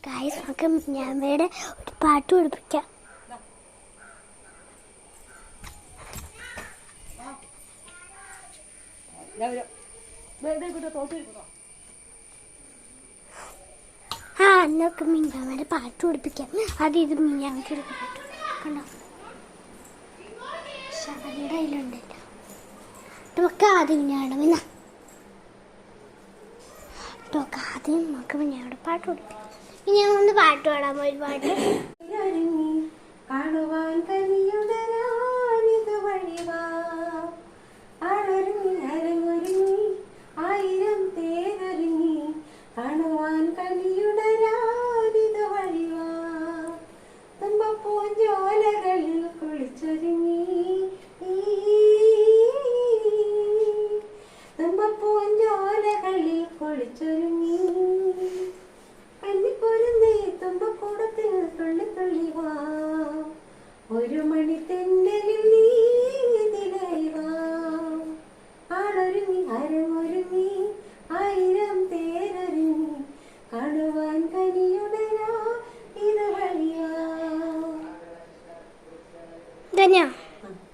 Guys നമുക്ക് മിഞ്ഞാമ്മയുടെ ഒരു പാട്ട് പഠിപ്പിക്കാം. എന്നൊക്കെ മിഞ്ഞാമ്മയുടെ പാട്ട് പഠിപ്പിക്കാം. അത് ഇത് മിഞ്ഞാമ്മയ്ക്ക് ഒരു പാട്ട് കണ്ടോ, ശബരിയുടെ കയ്യിലുണ്ടല്ലോ. നമുക്ക് ആദ്യം മിഞ്ഞാടുന്ന ആദ്യം നമുക്ക് മിഞ്ഞാമ്മയുടെ പാട്ട് പഠിപ്പിക്കാം. ഞാൻ ഒന്ന് പാട്ട് പാടാൻ പോയി. പാട്ട് കാണുവാൻ കനിയുടരാനിത് വഴിവാ, ആളൊരുങ്ങി അരങ്ങൊരുങ്ങി ആയിരം തേരൊരുങ്ങി, കാണുവാൻ കനിയുടരാനിത് വഴിവാ, തുമ്പപ്പൂഞ്ചോലകളിൽ കുളിച്ചൊരുങ്ങി, തുമ്പപ്പൂഞ്ചോലകളിൽ കുളിച്ചൊരുങ്ങി, കന്നിപ്പൊരുന്നേ തുമ്പക്കൂടത്തിൽ തുള്ളി തുള്ളി വാ, ഒരു മണി തെന്നലിൽ നീ